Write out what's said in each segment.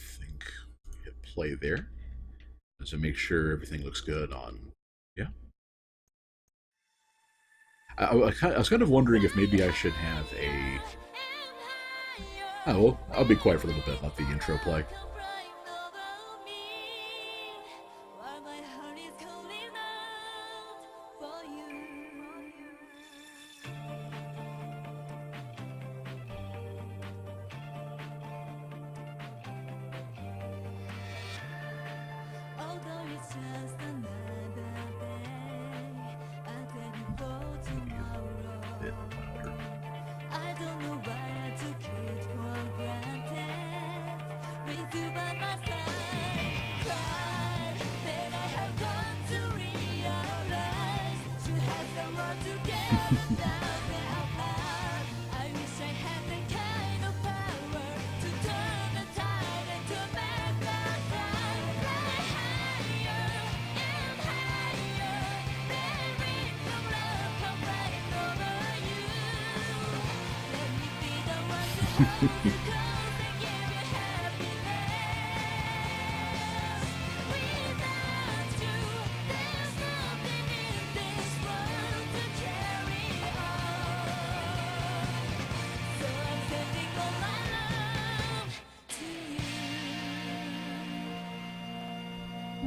think hit play there. So make sure everything looks good on. Yeah. I was kind of wondering if maybe I should have a. Oh, well, I'll be quiet for a little bit. Let the intro play.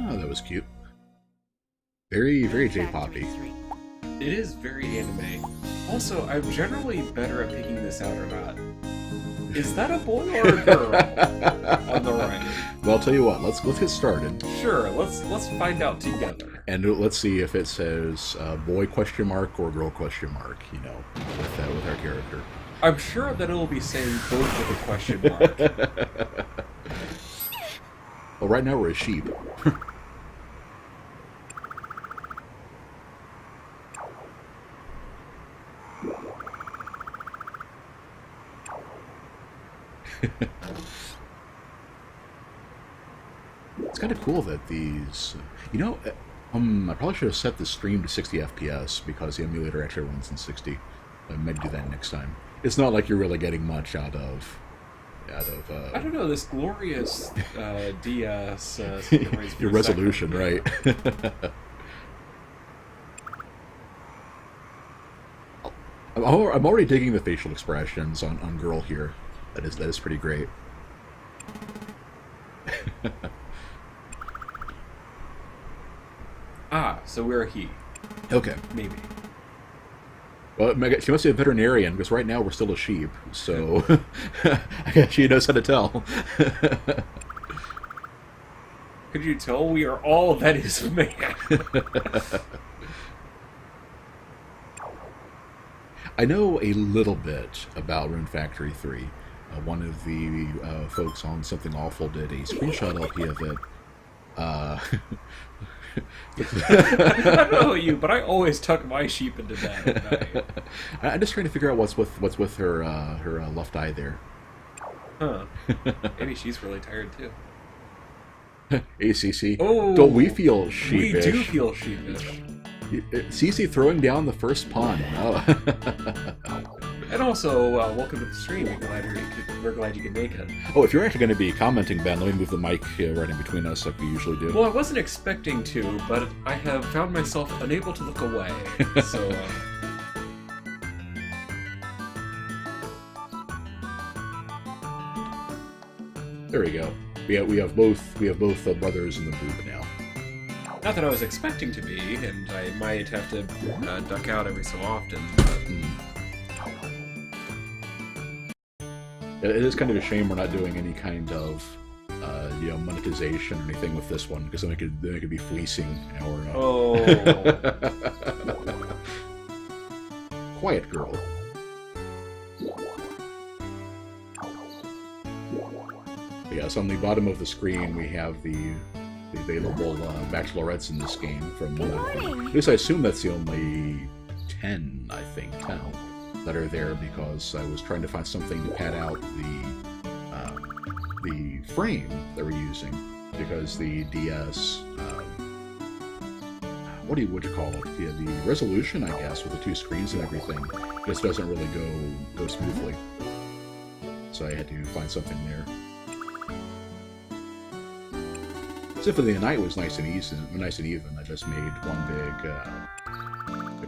Oh, that was cute. Very, very J-poppy. It is very anime. Also, I'm generally better at picking this out or not. Is that a boy or a girl on the right? Well, I'll tell you what. Let's get started. Sure. Let's find out together. And let's see if it says boy question mark or girl question mark. You know, with our character. I'm sure that it'll be saying both with a question mark. Well, right now we're a sheep. It's kind of cool that these, you know, I probably should have set the stream to 60 FPS because the emulator actually runs in 60. I might do that next time. It's not like you're really getting much out of. I don't know, this glorious DS. Your resolution, right? I'm already digging the facial expressions on girl here. That is pretty great. Ah, so we're a he. Okay. Maybe. Well, she must be a veterinarian, because right now we're still a sheep, so I guess she knows how to tell. Could you tell we are all that is man? I know a little bit about Rune Factory 3. One of the folks on Something Awful did a screenshot LP of it. I don't know you, but I always tuck my sheep into bed at night. I'm just trying to figure out what's with her her left eye there. Huh. Maybe she's really tired too. ACC. Oh, don't we feel sheepish? We do feel sheepish. Cece throwing down the first pun. Oh. And also, welcome to the stream. We're glad you could make it. Oh, if you're actually going to be commenting, Ben, let me move the mic right in between us like we usually do. Well, I wasn't expecting to, but I have found myself unable to look away. So. There we go. We have both brothers in the group now. Not that I was expecting to be, and I might have to duck out every so often. It is kind of a shame we're not doing any kind of monetization or anything with this one, because then they could be fleecing our. Oh. Quiet girl. Yes, on the bottom of the screen we have the available bachelorettes in this game from at least I assume that's the only 10, I think, 10 that are there, because I was trying to find something to pad out the frame that we're using, because the DS what do you call it? Yeah, the resolution, I guess, with the two screens and everything, just doesn't really go smoothly. So I had to find something there. Symphony of the Night was nice and even. I just made one big,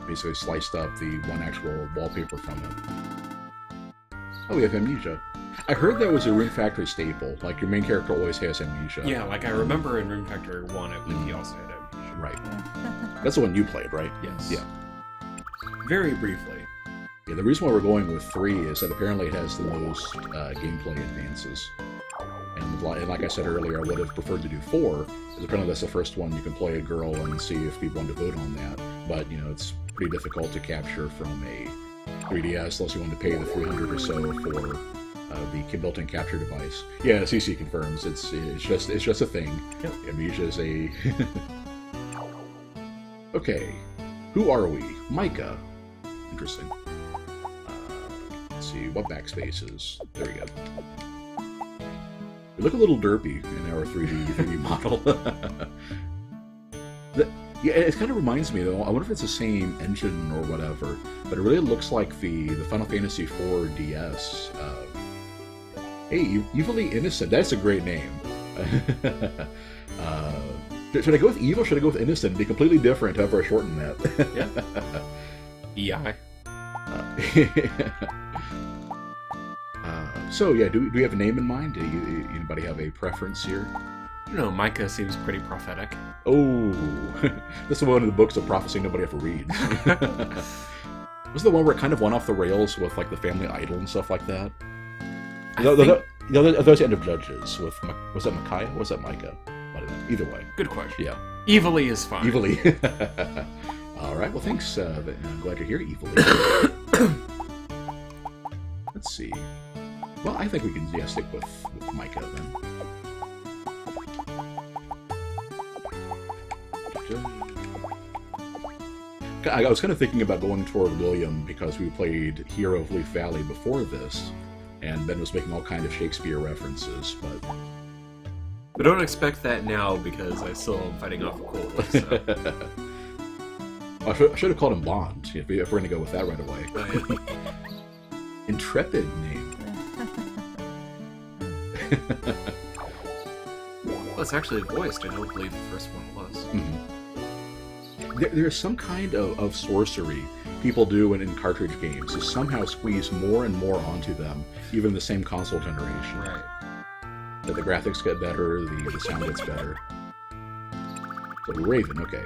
basically sliced up the one actual wallpaper from it. Oh, we have amnesia. I heard that was a Rune Factory staple. Like, your main character always has amnesia. Yeah, like I remember in Rune Factory 1, I believe he also had amnesia. Right. That's the one you played, right? Yes. Yeah. Very briefly. Yeah, the reason why we're going with 3 is that apparently it has the most gameplay advances. And like I said earlier, I would have preferred to do 4, because apparently that's the first one you can play a girl and see if people want to vote on that. But, you know, it's pretty difficult to capture from a 3DS unless you want to pay the $300 or so for the built-in capture device. Yeah, CC confirms it's just a thing. Yep. Amnesia is a... Okay, who are we? Micah. Interesting. Let's see, what backspaces? There we go. We look a little derpy in our 3D model. Yeah, it kind of reminds me, though, I wonder if it's the same engine or whatever, but it really looks like the Final Fantasy IV DS. Hey, Evilly Innocent, that's a great name. Should I go with Evil or should I go with Innocent? It'd be completely different however I shorten that. Yeah. EI. So, yeah, do we have a name in mind? Do anybody have a preference here? I don't know, Micah seems pretty prophetic. Oh, this is one of the books of prophecy nobody ever reads. Was the one where it kind of went off the rails with like the family idol and stuff like that? Those end of Judges with was that Micaiah? Or was that Micah? Either way. Good question. Yeah. Evilly is fine. Evilly. All right. Well, thanks. I'm glad you're here, Evilly. Let's see. Well, I think we can stick with Micah then. I was kind of thinking about going toward William because we played Hero of Leaf Valley before this, and Ben was making all kind of Shakespeare references, but don't expect that now because I still am fighting off a cold. So. I should have called him Bond if we're going to go with that right away. Intrepid name. Well, it's actually voiced. I don't believe the first one was. Mm-hmm. There's some kind of sorcery people do in cartridge games to somehow squeeze more and more onto them, even the same console generation. Right. That the graphics get better, the sound gets better. So Raven, okay.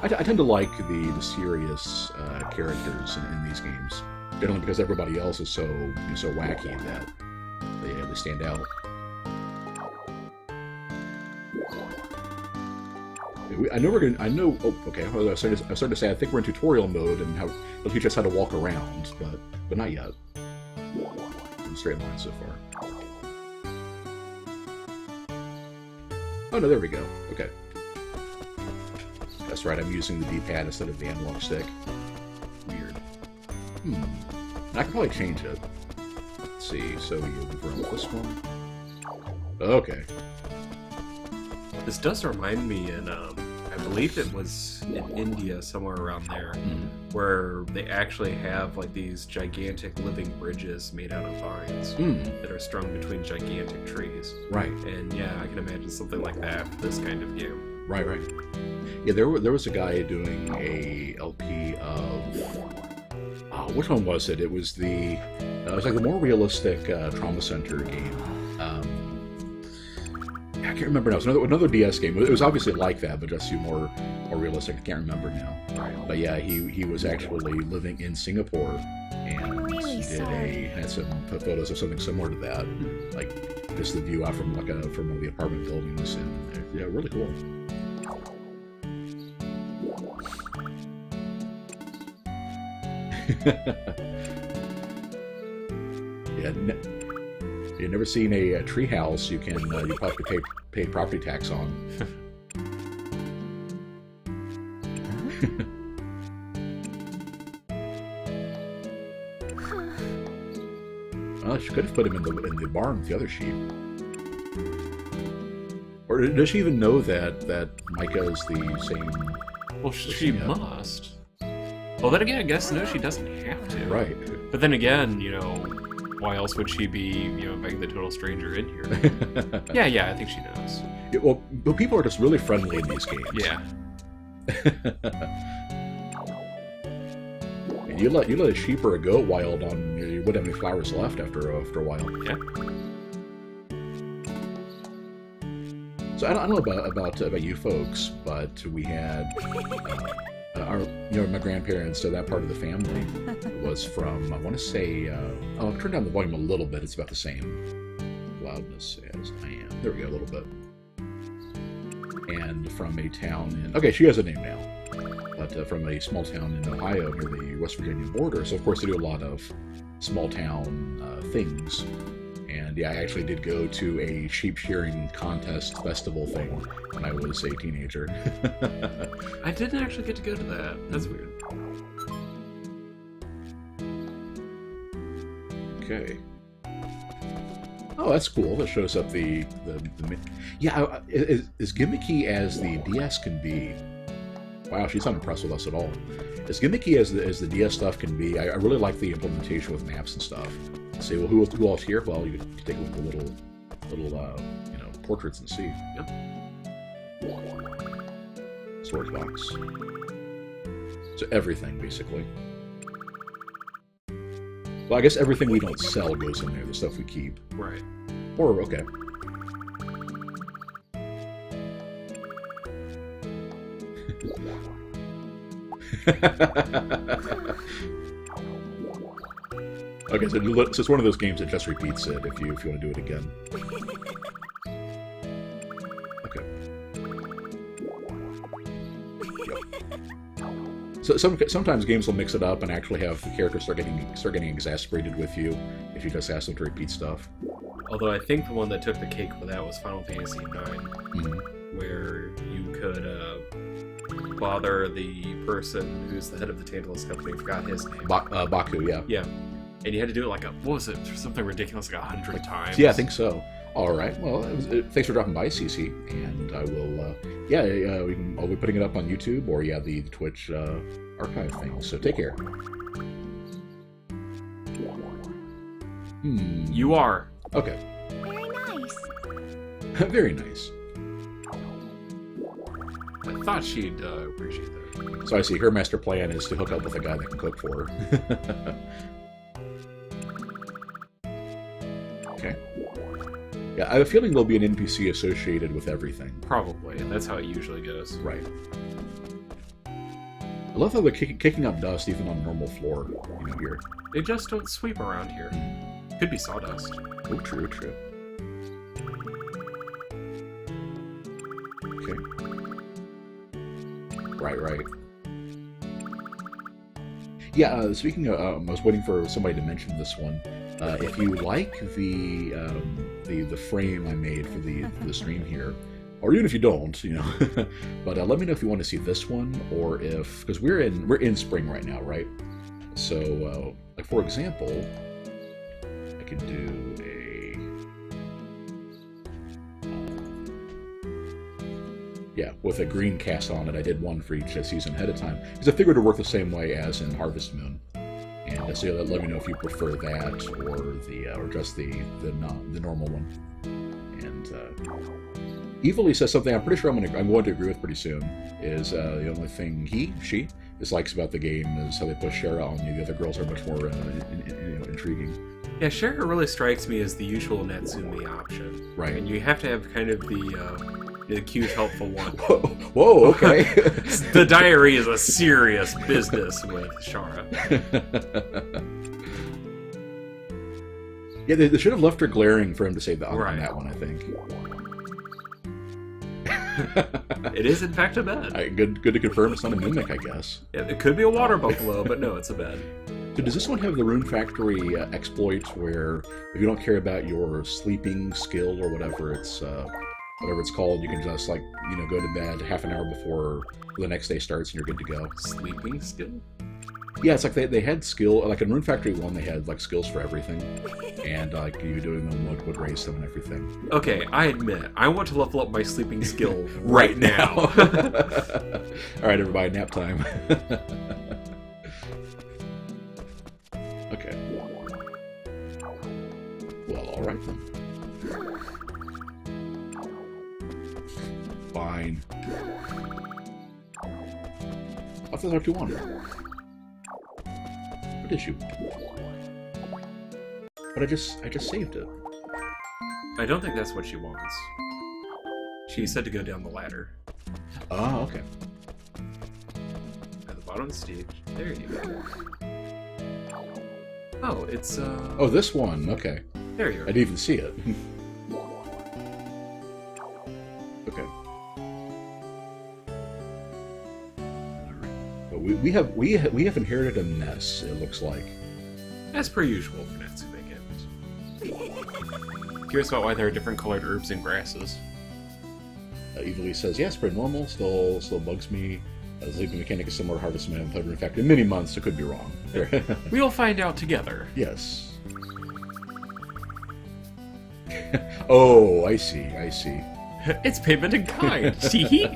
I tend to like the serious characters in these games, generally because everybody else is so wacky that they stand out. I know we're gonna. I know. Oh, okay. I was starting to say. I think we're in tutorial mode, and they'll teach us how to walk around, but not yet. In straight line so far. Oh no, there we go. Okay. That's right. I'm using the D-pad instead of the analog stick. Weird. I can probably change it. Let's see. So you move around with this one. Okay. This does remind me in, I believe it was in India, somewhere around there, where they actually have like these gigantic living bridges made out of vines that are strung between gigantic trees. Right. And yeah, I can imagine something like that for this kind of game. Right. Yeah, there was a guy doing a LP of... which one was it? It was it was like the more realistic Trauma Center game. I can't remember now. It was another DS game. It was obviously like that, but just more realistic. I can't remember now. But yeah, he was actually living in Singapore, and he had some photos of something similar to that, like just the view out from one of the apartment buildings, and yeah, really cool. Yeah. You've never seen a tree house you probably pay property tax on. Well, she could have put him in the barn with the other sheep. Or does she even know that Micah is the same? Well, she must. Well, then again, I guess no, she doesn't have to. Right. But then again, Why else would she be, inviting the total stranger in here? Yeah, I think she knows. Yeah, well, people are just really friendly in these games. Yeah. And you let a sheep or a goat wild on, you wouldn't have any flowers left after a while. Yeah. So I don't know about you folks, but we had my grandparents, so that part of the family was from, I want to say, I'll turn down the volume a little bit. It's about the same loudness as I am. There we go, a little bit. And from a town in, okay, she has a name now, but from a small town in Ohio near the West Virginia border. So of course they do a lot of small town things. And yeah, I actually did go to a sheep shearing contest festival thing when I was a teenager. I didn't actually get to go to that. That's weird. Okay. Oh, that's cool. That shows up the yeah, as gimmicky as the DS can be. Wow, she's not impressed with us at all. As gimmicky as the DS stuff can be, I really like the implementation with maps and stuff. Say, well, who else here? Well, you can take a look at the little portraits and see. Yep. Storage box. So everything, basically. Well, I guess everything we don't sell goes in there. The stuff we keep. Right. Or, okay. Okay, so it's one of those games that just repeats it if you want to do it again. Okay. Yep. So sometimes games will mix it up and actually have the characters start getting exasperated with you if you just ask them to repeat stuff. Although I think the one that took the cake for that was Final Fantasy IX, where you could bother the person who's the head of the Tantalus company. I forgot his name. Baku, yeah. Yeah. And you had to do it like what was it? Something ridiculous, like 100 times. Yeah, I think so. All right. Well, thanks for dropping by, CC, and I will. I'll be putting it up on YouTube or the Twitch archive thing. So take care. You are. Okay. Very nice. Very nice. I thought she'd appreciate that. So I see her master plan is to hook up with a guy that can cook for her. Okay. Yeah, I have a feeling there'll be an NPC associated with everything. Probably, and that's how it usually goes. Right. I love how they're kicking up dust even on normal floor, here. They just don't sweep around here. Could be sawdust. Oh, true. Okay. Right. Yeah, speaking of, I was waiting for somebody to mention this one. If you like the frame I made for the stream here, or even if you don't, but let me know if you want to see this one, or because we're in spring right now, right? So, like for example, I can do with a green cast on it. I did one for each season ahead of time because I figured it would work the same way as in Harvest Moon. And so let me know if you prefer that or just the normal one. And Evilly says something I'm pretty sure I'm going to agree with pretty soon. Is the only thing she dislikes about the game is how they push Shara on you. The other girls are much more intriguing. Yeah, Shara really strikes me as the usual Natsumi option. Right. And you have to have kind of the cute, helpful one. Whoa, okay. The diary is a serious business with Shara. Yeah, they should have left her glaring for him to say on Right. that one, I think. It is, in fact, a bed. Good to confirm it's not a mimic, I guess. Yeah, it could be a water buffalo, but no, it's a bed. So does this one have the Rune Factory exploit where if you don't care about your sleeping skill or whatever it's called, you can just go to bed half an hour before the next day starts and you're good to go? Sleeping skill? Yeah, it's like they had skill, like in Rune Factory 1 they had skills for everything, and you doing them would raise them and everything. Okay, I admit, I want to level up my sleeping skill right now. Alright everybody, nap time. Okay. Well, alright then. Fine. I thought that's what you wanted. What did you? But I just saved it. I don't think that's what she wants. She said to go down the ladder. Oh, okay. At the bottom of the stage. There you go. Oh, it's Oh, this one. Okay. There you I are. didn't even see it. Okay. But we have inherited a mess. It looks like. As per usual for Natsume games. Curious about why there are different colored herbs and grasses. Evilly says, yes, pretty normal. Still bugs me. The sleeping mechanic is similar to Harvest Moon. But in fact, in many months, it could be wrong. We'll find out together. Yes. Oh, I see. I see. It's payment in kind. Tee.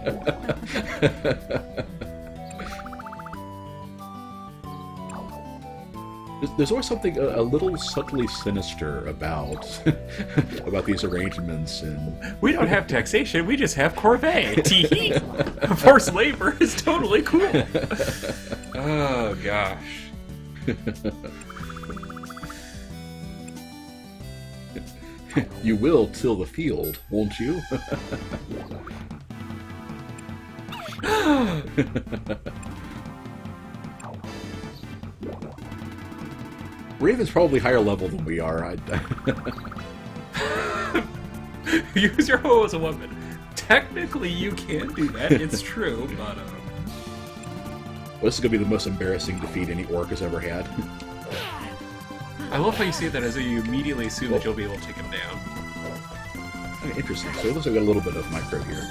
There's always something a little subtly sinister about about these arrangements, and We don't have taxation, we just have corvée. Tee. Forced labor is totally cool. Oh gosh. You will till the field, won't you? Raven's probably higher level than we are. Use your hoe as a weapon. Technically, you can do that. It's true, but Well, this is going to be the most embarrassing defeat any orc has ever had. I love how you say that as though you immediately assume that you'll be able to take him down. Okay, interesting. So it looks like we got a little bit of micro here.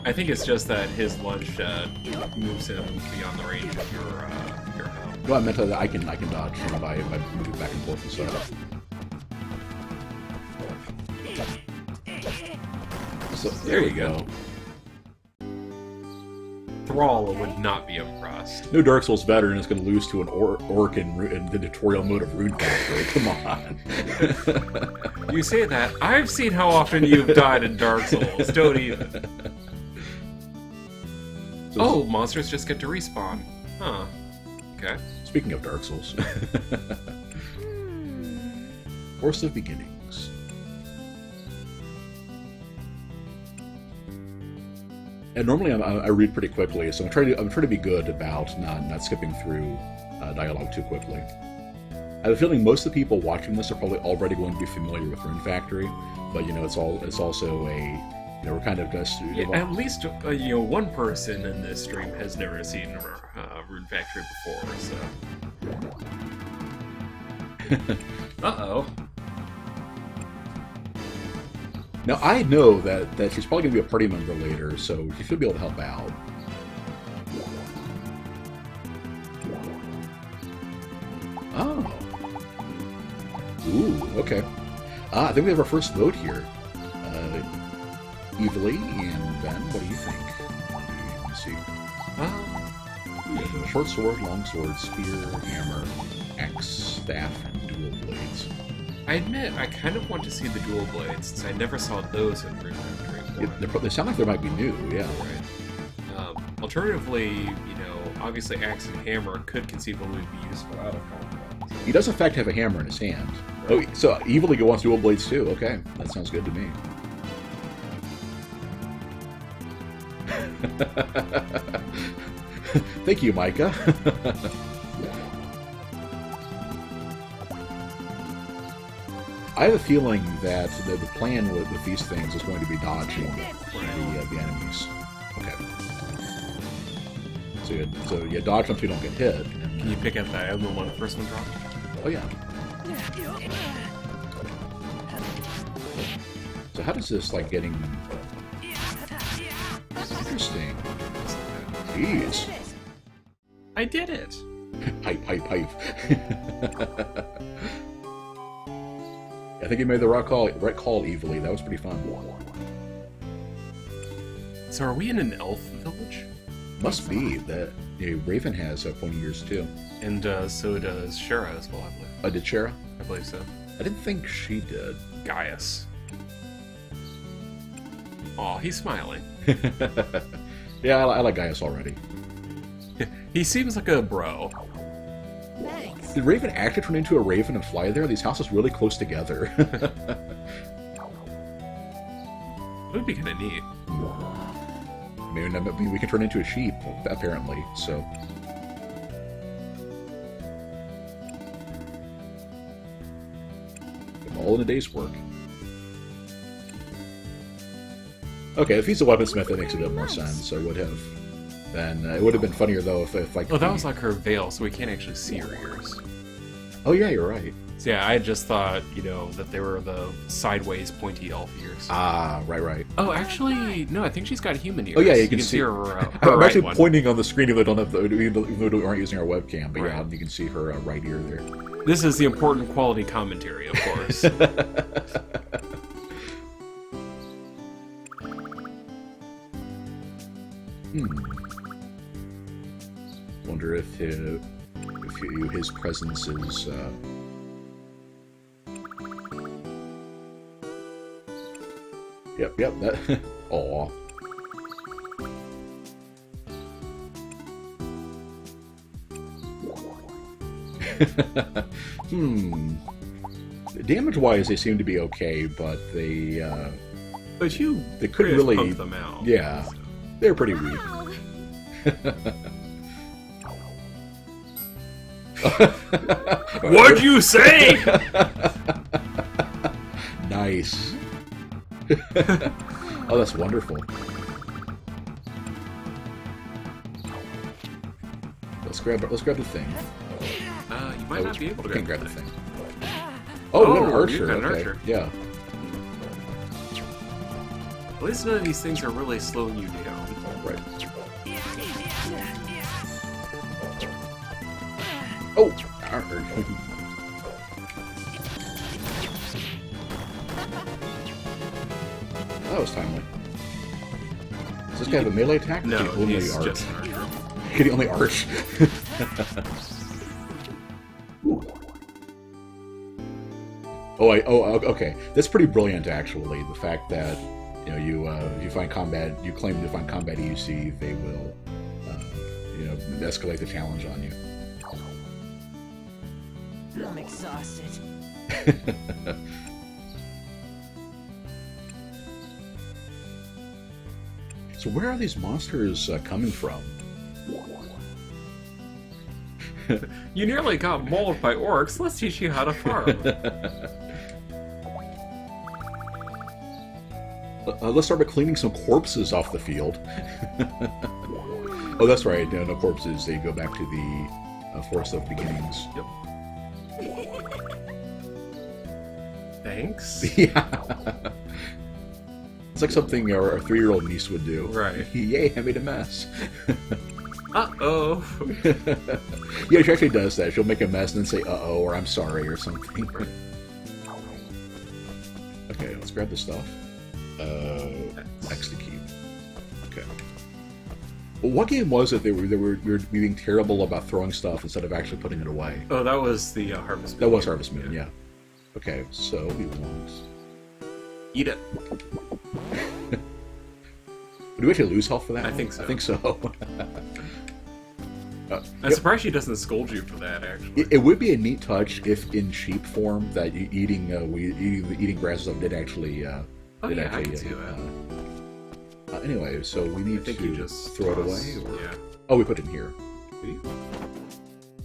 I think it's just that his lunge moves him beyond the range of your hoe. No, I meant that I can dodge by moving back and forth and stuff. So there you go. Thrall would not be impressed. No Dark Souls veteran is going to lose to an orc in the tutorial mode of Rune Factory. Come on. You say that. I've seen how often you've died in Dark Souls. Don't even. So Oh, monsters just get to respawn. Huh. Okay. Speaking of Dark Souls. Course of Beginnings. And normally I read pretty quickly, so I'm trying to be good about not skipping through dialogue too quickly. I have a feeling most of the people watching this are probably already going to be familiar with Rune Factory, but it's also a we're kind of just At least one person in this stream has never seen Rune Factory before, so. Uh-oh. Now I know that she's probably going to be a party member later, so she should be able to help out. Oh. Ooh, okay. I think we have our first vote here. Evilly and Ben, what do you think? Let's see. Short sword, long sword, spear, hammer, axe, staff, and dual blades. I admit, I kind of want to see the dual blades, since I never saw those in Rune Factory before. They sound like they might be new, yeah. Right. Alternatively, obviously axe and hammer could conceivably be useful out of combat. He does in fact have a hammer in his hand. Oh, so Evilly wants dual blades too. Okay, that sounds good to me. Thank you, Micah. I have a feeling that the plan with these things is going to be dodging the enemies. Okay. So you dodge them so you don't get hit. Can you pick up that other one the first one dropped? Oh yeah. So how does this getting interesting? Jeez. I did it! Pipe. I think you made the right call, Evilly. That was pretty fun. So are we in an elf village? Must be that Raven has pointy ears too. And so does Shara as well, I believe. Did Shara? I believe so. I didn't think she did. Gaius. Aw, he's smiling. Yeah, I like Gaius already. He seems like a bro. Thanks. Did Raven actually turn into a raven and fly there? These houses really close together. It would be kind of neat. Maybe we can turn into a sheep, apparently, so... all in a day's work. Okay, if he's a weaponsmith, that makes a bit more sense. I would have... Then it would have been funnier, though, if like... Oh, that was like her veil, so we can't actually see her ears. Oh, yeah, you're right. So yeah, I just thought, you know, that they were the sideways pointy elf ears. Ah, right. Oh, actually, no, I think she's got human ears. Oh, yeah, you can see her I'm right actually one. pointing on the screen even though we aren't using our webcam, but Right. yeah, you can see her right ear there. This is the important quality commentary, of course. Wonder if his presence is... Yep, that... Aw. Damage-wise, they seem to be okay, but they But you couldn't pretty much really... pumped them out. Yeah, so. they're pretty weak. What'd you say? Nice. Oh, that's wonderful. Let's grab the thing. You might not be able to Can't grab grab the that. thing. Oh, we got an Oh, archer. you got an Okay. archer. Yeah. At least none of these things are really slowing you down. Right. Oh! Archer. That was timely. Does this guy have a melee attack? No, Can he only he's arch? just an archer. Can he only arch? Ooh. Okay. That's pretty brilliant, actually. The fact that you find combat, you claim to find combat EUC, they will, escalate the challenge on you. I'm exhausted. So where are these monsters coming from? You nearly got mauled by orcs. Let's teach you how to farm. Let's start by cleaning some corpses off the field. Oh, that's right. No corpses. They go back to the Forest of Beginnings. Yep. Thanks. Yeah. It's like something our 3-year-old niece would do. Right. Yay, I made a mess. Uh-oh. Yeah, she actually does that. She'll make a mess and then say, uh-oh, or I'm sorry, or something. Right. Okay, let's grab the stuff. X to keep. Okay. Well, what game was it we were being terrible about throwing stuff instead of actually putting it away? Oh, that was the Harvest Moon. That was Harvest Moon, yeah. Okay, so we want... Eat it. Do we actually lose health for that? I think so. I think so. I'm surprised she doesn't scold you for that, actually. It would be a neat touch if, in sheep form, that eating grass stuff did actually. Oh yeah, I can see that. Anyway, so we need I think to you just throw it toss- away. Or... Yeah. Oh, we put it in here. Do you?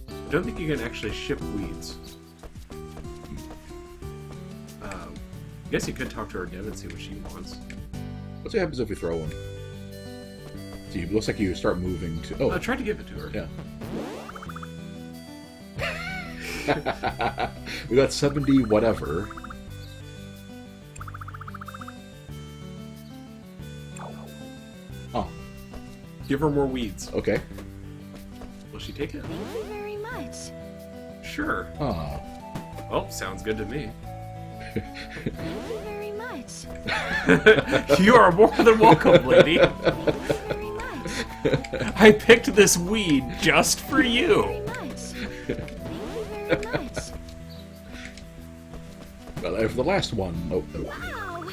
I don't think you can actually ship weeds. I guess you could talk to her again and see what she wants. What's what happens if we throw one? See, it looks like you start moving to. Oh, Try to give it to her. Yeah. We got 70 whatever. Oh, Give her more weeds. okay. Will she take it? Thank you very much. Sure. Ah. Well, sounds good to me. Thank you very much. You are more than welcome, lady. Thank you very much. I picked this weed just for you. Very much. Thank you very much. Well, for the last one... Oh, oh. Wow.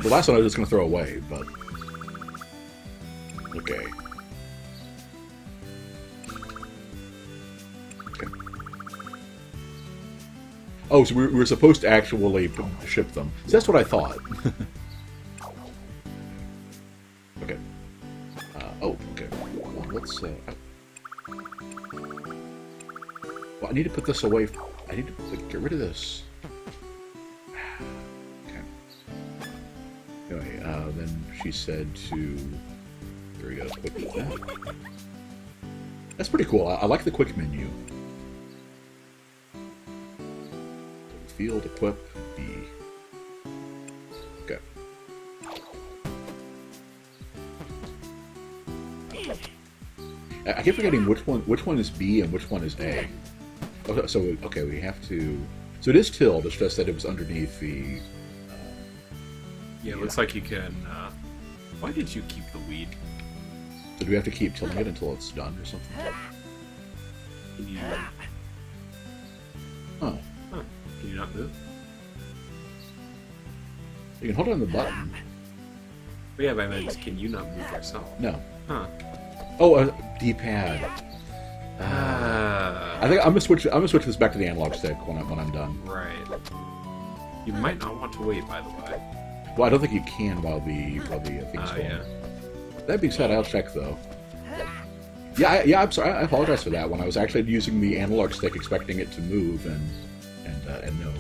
The last one I was just going to throw away, but... Okay. Okay. Oh, so we were supposed to actually ship them. So that's what I thought. Okay. Oh, okay. Well, let's... Well, I need to put this away. I need to get rid of this. Okay. Anyway, then she said to... There we go. Quick that. That's pretty cool. I like the quick menu. Field, equip, B. Okay. I keep forgetting which one is B and which one is A. Okay, so okay, we have to. So it is tilled. It's just that it was underneath the. Yeah, it looks like you can. Why did you keep the weed? So do we have to keep tilling it until it's done or something? Can you? Oh, Huh. Can you not move? you can hold on the button. But yeah, but I meant, can you not move yourself? No. Huh. Oh, D-pad. I think I'm gonna switch this back to the analog stick when I'm done. Right. You might not want to wait, by the way. Well, I don't think you can while the thing's going. Yeah. That being said, I'll check though. Yeah, I'm sorry. I apologize for that. When I was actually using the analog stick, expecting it to move, and no.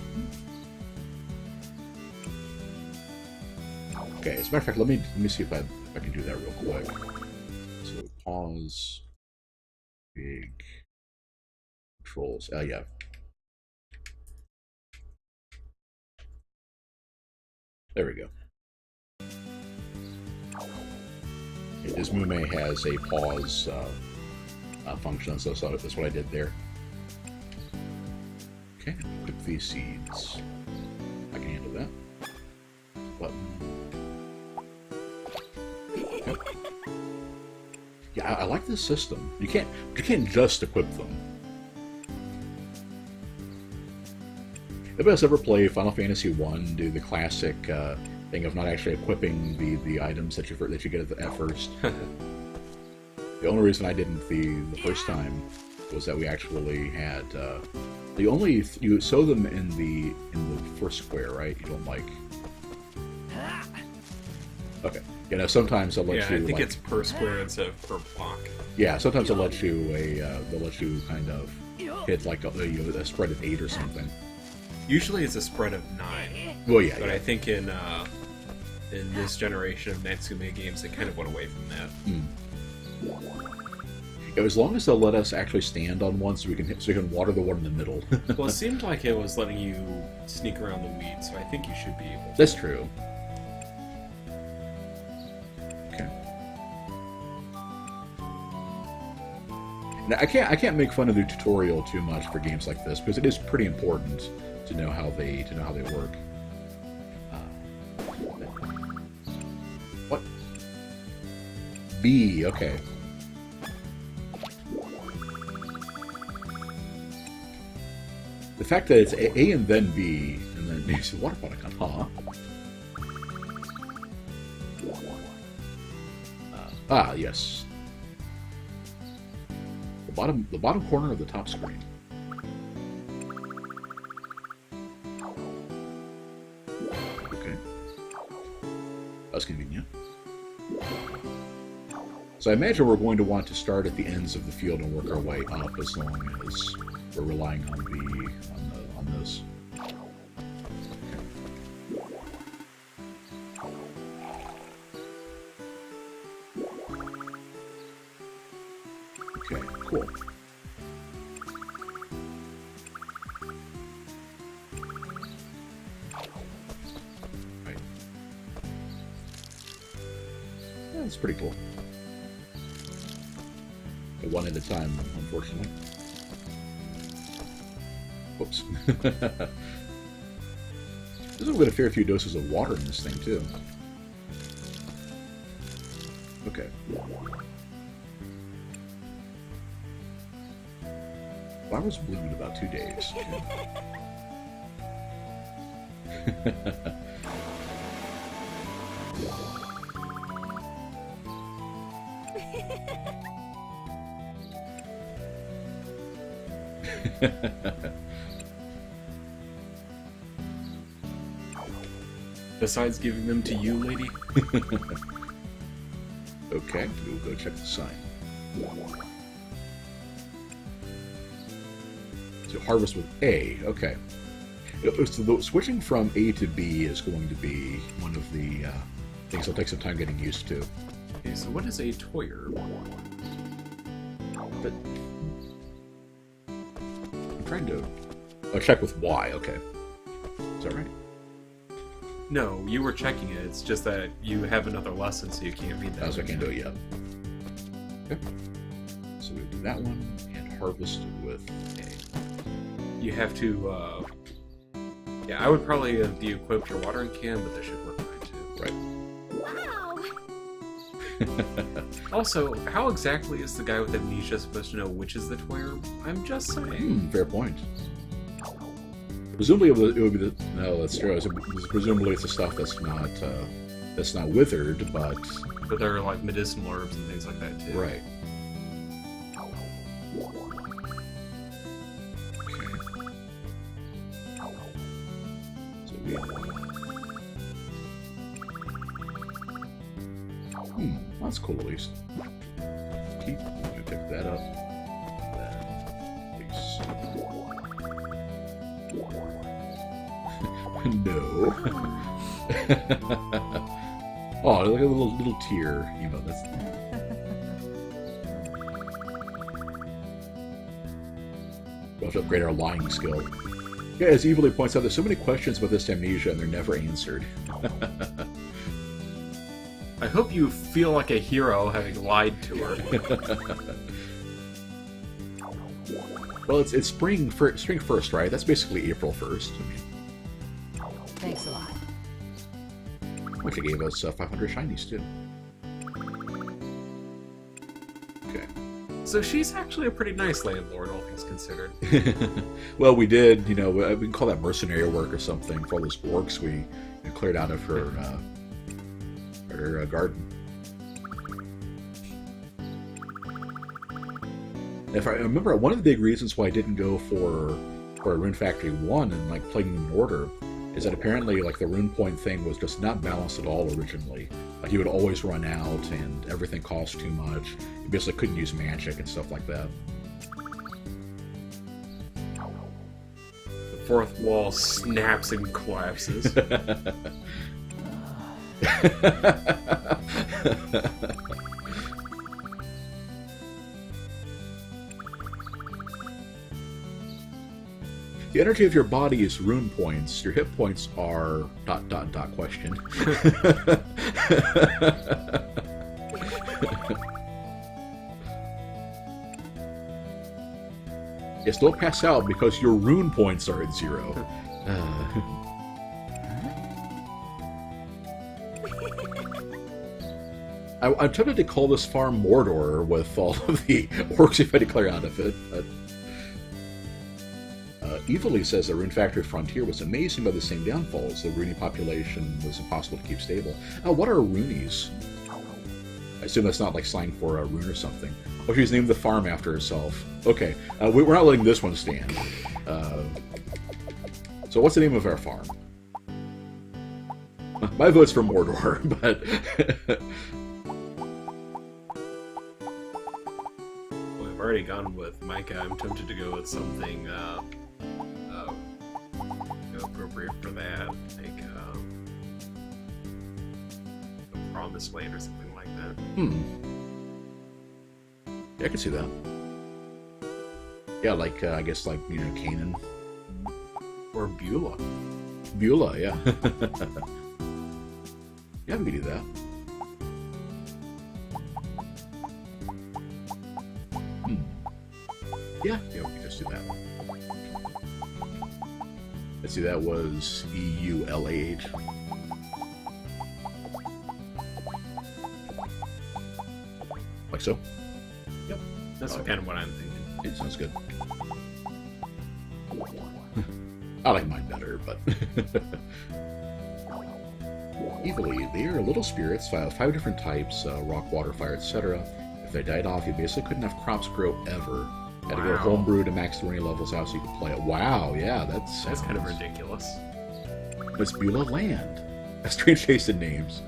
Okay. As a matter of fact, let me see if I can do that real quick. So pause. Big controls. Yeah. There we go. This Mume has a pause function, so that's what I did there. Okay, equip these seeds. I can handle that. Button. Okay. Yeah, I like this system. You can't just equip them. Anybody else ever play Final Fantasy I do the classic thing of not actually equipping the items that you get at first? The only reason I didn't the first time was that we actually had you sew them in the first square, right? You don't like. Okay. You know, sometimes they'll let you. Yeah, I think it's per square instead of per block. Yeah, sometimes they'll let you kind of hit like a spread of 8 or something. Usually it's a spread of 9. Well, yeah. But Yeah. I think in this generation of Natsume games, they kind of went away from that. Yeah, as long as they'll let us actually stand on one, so we can water the one in the middle. Well, it seemed like it was letting you sneak around the weeds, so I think you should be able to. That's true. Okay. Now, I can't make fun of the tutorial too much for games like this because it is pretty important to know how they work. What? B. Okay. The fact that it's A and then B, and then B is water product, huh? Yes. The bottom corner of the top screen. Okay. That's convenient. So I imagine we're going to want to start at the ends of the field and work our way up as long as we're relying on this. Okay, cool. Right. Yeah, that's pretty cool. One at a time, unfortunately. Whoops. There's a fair few doses of water in this thing, too. Okay. Flowers bloom in about 2 days. Besides giving them to you, lady? Okay, we'll go check the sign. So harvest with A, okay. So switching from A to B is going to be one of the things that'll take some time getting used to. Okay, so what is a toyer? But I'm trying to check with Y, okay. Is that right? No, you were checking it. It's just that you have another lesson, so you can't read that. So I can't do it yet. Okay. So we do that one and harvest with A. You have to, yeah, I would probably de-equip your watering can, but that should work fine too. Right. Wow. Also, how exactly is the guy with amnesia supposed to know which is the toyer? I'm just saying. Fair point. Presumably it would be the... No, that's true. Presumably it's the stuff that's not withered, but... But there are like medicinal herbs and things like that too. Right. So we... that's cool at least. Keep... I'm gonna pick that up. No. Oh, look at a little tear. You know, that's. We'll have to upgrade our lying skill. Yeah, as Evilly points out, there's so many questions about this amnesia and they're never answered. I hope you feel like a hero having lied to her. Well, it's spring first, right? That's basically April 1st. I mean, Thanks a lot. which it gave us 500 shinies too. Okay. So she's actually a pretty nice landlord, all things considered. Well, we did, you know, we can call that mercenary work or something for all those orcs we cleared out of her garden. If I remember, one of the big reasons why I didn't go for Rune Factory 1 and like playing in order is that apparently like the rune point thing was just not balanced at all originally. Like you would always run out and everything cost too much. You basically couldn't use magic and stuff like that. The fourth wall snaps and collapses. The energy of your body is rune points. Your hit points are ... question. Yes, don't pass out because your rune points are at 0. I'm tempted to call this farm Mordor with all of the orcs if I declare out of it, but... Evilly says the Rune Factory frontier was amazing by the same downfalls. The Rooney population was impossible to keep stable. What are Roonies? I assume that's not like slang for a rune or something. Oh, she's named the farm after herself. Okay, we're not letting this one stand. So what's the name of our farm? My vote's for Mordor, but... Well, I've already gone with Micah. I'm tempted to go with something appropriate for that, like the Promised Land or something like that. Yeah, I can see that. Yeah, like I guess like Canaan Or Beulah. Beulah, yeah. Yeah, we can do that. Yeah, we can just do that one. Let's see, that was EULAH. Like so? Yep, that's kind of what I'm thinking. It sounds good. I like mine better, but... Evilly, they are little spirits, 5 different types, rock, water, fire, etc. If they died off, you basically couldn't have crops grow ever. Had to go homebrew to max the rainy levels out so you could play it. Wow, yeah, that's kind of ridiculous. It's Beulah Land. Strange tasted names.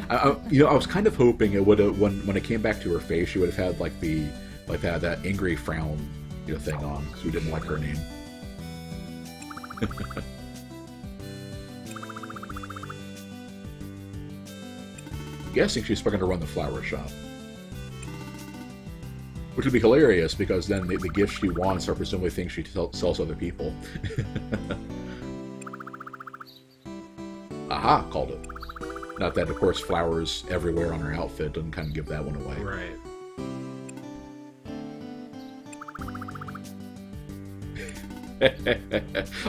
I was kind of hoping it would have, when it came back to her face, she would have had like that angry frown, thing on, because we didn't like her name. Guessing she's going to run the flower shop, which would be hilarious because then the gifts she wants are presumably things she sells other people. Aha, called it. Not that, of course, flowers everywhere on her outfit doesn't kind of give that one away. Right.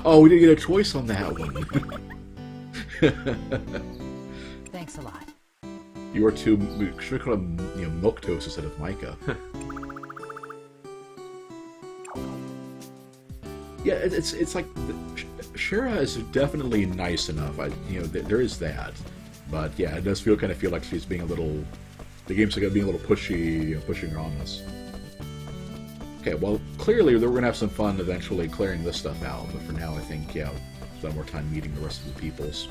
Oh, we didn't get a choice on that one. Thanks a lot. You are too... We should call him, Milquetoast instead of Micah. Yeah, it's like... Shara is definitely nice enough. There is that. But yeah, it does kind of feel like she's being a little... The game's like being a little pushy, pushing her on us. Okay, well, clearly we're going to have some fun eventually clearing this stuff out. But for now, I think, spend more time meeting the rest of the peoples.